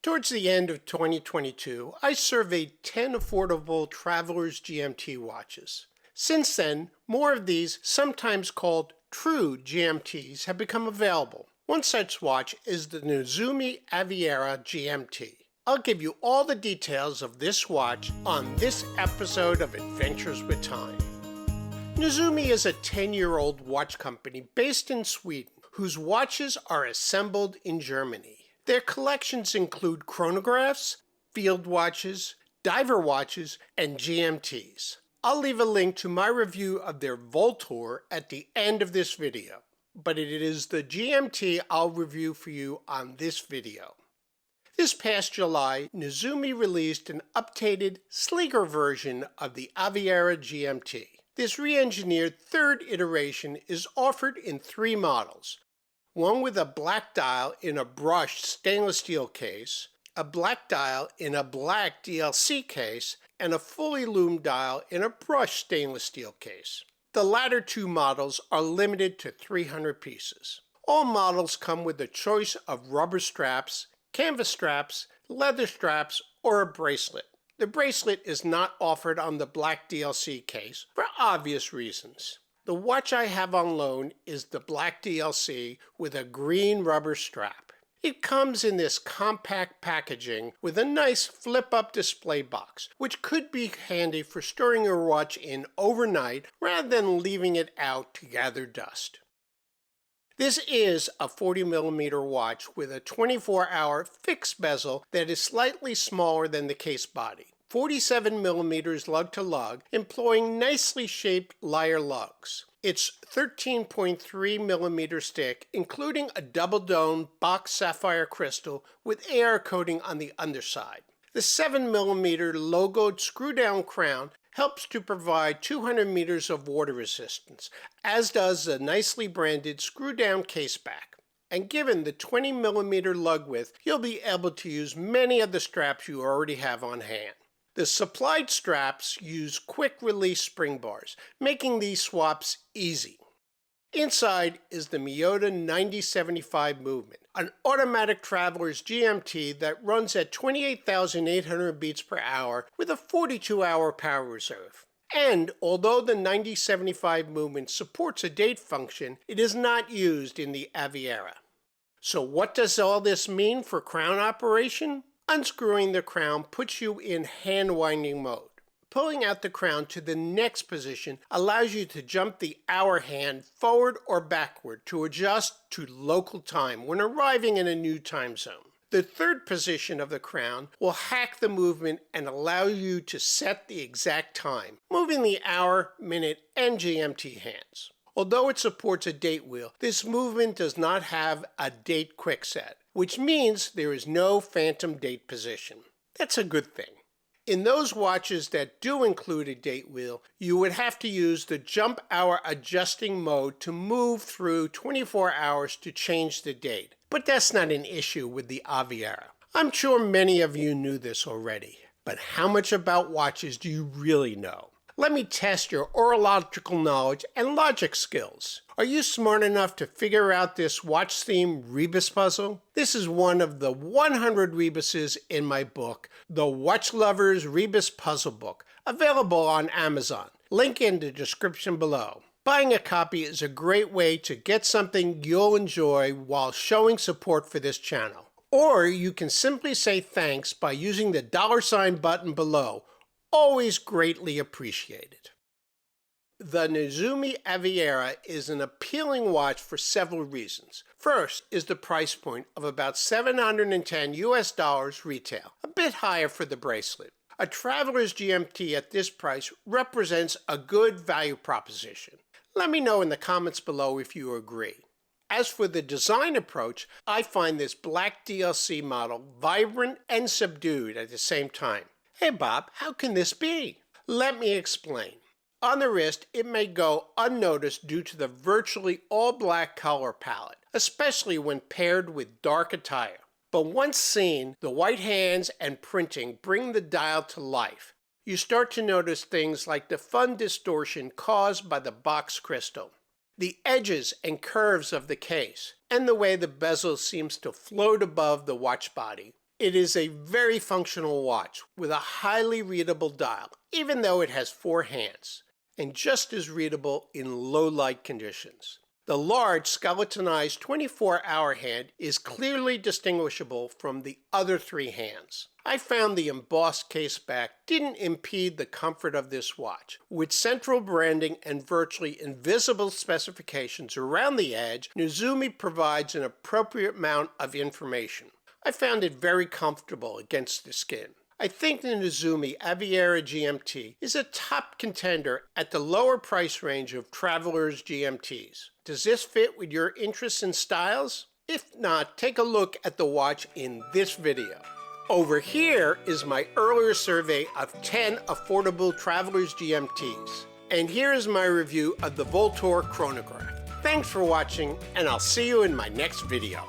Towards the end of 2022, I surveyed 10 affordable Traveller's GMT watches. Since then, more of these, sometimes called true GMTs, have become available. One such watch is the Nezumi Aviera GMT. I'll give you all the details of this watch on this episode of Adventures with Time. Nezumi is a 10-year-old watch company based in Sweden whose watches are assembled in Germany. Their collections include chronographs, field watches, diver watches, and GMTs. I'll leave a link to my review of their Voltour at the end of this video, but it is the GMT I'll review for you on this video. This past July, Nezumi released an updated, sleeker version of the Aviera GMT. This re-engineered third iteration is offered in 3 models. One with a black dial in a brushed stainless steel case, a black dial in a black DLC case, and a fully loomed dial in a brushed stainless steel case. The latter 2 models are limited to 300 pieces. All models come with a choice of rubber straps, canvas straps, leather straps, or a bracelet. The bracelet is not offered on the black DLC case for obvious reasons. The watch I have on loan is the black DLC with a green rubber strap. It comes in this compact packaging with a nice flip-up display box, which could be handy for storing your watch in overnight rather than leaving it out to gather dust. This is a 40mm watch with a 24-hour fixed bezel that is slightly smaller than the case body. 47mm lug to lug, employing nicely shaped lyre lugs. Its 13.3mm stick, including a double-dome box sapphire crystal with AR coating on the underside. The 7mm logoed screw-down crown helps to provide 200 meters of water resistance, as does the nicely branded screw-down caseback. And given the 20mm lug width, you'll be able to use many of the straps you already have on hand. The supplied straps use quick-release spring bars, making these swaps easy. Inside is the Miyota 9075 movement, an automatic Traveller's GMT that runs at 28,800 beats per hour with a 42-hour power reserve. And although the 9075 movement supports a date function, it is not used in the Aviera. So what does all this mean for crown operation? Unscrewing the crown puts you in hand-winding mode. Pulling out the crown to the next position allows you to jump the hour hand forward or backward to adjust to local time when arriving in a new time zone. The third position of the crown will hack the movement and allow you to set the exact time, moving the hour, minute, and GMT hands. Although it supports a date wheel, this movement does not have a date quickset, which means there is no phantom date position. That's a good thing. In those watches that do include a date wheel, you would have to use the jump hour adjusting mode to move through 24 hours to change the date. But that's not an issue with the Aviera. I'm sure many of you knew this already, but how much about watches do you really know? Let me test your orological knowledge and logic skills. Are you smart enough to figure out this watch-themed rebus puzzle? This is one of the 100 rebuses in my book, The Watch Lover's Rebus Puzzle Book, available on Amazon. Link in the description below. Buying a copy is a great way to get something you'll enjoy while showing support for this channel. Or you can simply say thanks by using the $ button below. Always greatly appreciated. The Nezumi Aviera is an appealing watch for several reasons. First is the price point of about $710 retail, a bit higher for the bracelet. A Traveller's GMT at this price represents a good value proposition. Let me know in the comments below if you agree. As for the design approach, I find this black DLC model vibrant and subdued at the same time. Hey Bob, how can this be? Let me explain. On the wrist, it may go unnoticed due to the virtually all-black color palette, especially when paired with dark attire. But once seen, the white hands and printing bring the dial to life. You start to notice things like the fun distortion caused by the box crystal, the edges and curves of the case, and the way the bezel seems to float above the watch body. It is a very functional watch with a highly readable dial, even though it has 4 hands, and just as readable in low light conditions. The large skeletonized 24-hour hand is clearly distinguishable from the other 3 hands. I found the embossed case back didn't impede the comfort of this watch. With central branding and virtually invisible specifications around the edge, Nezumi provides an appropriate amount of information. I found it very comfortable against the skin. I think the Nezumi Aviera GMT is a top contender at the lower price range of Traveller's GMTs. Does this fit with your interests and styles? If not, take a look at the watch in this video. Over here is my earlier survey of 10 affordable Traveller's GMTs. And here is my review of the Voltor chronograph. Thanks for watching, and I'll see you in my next video.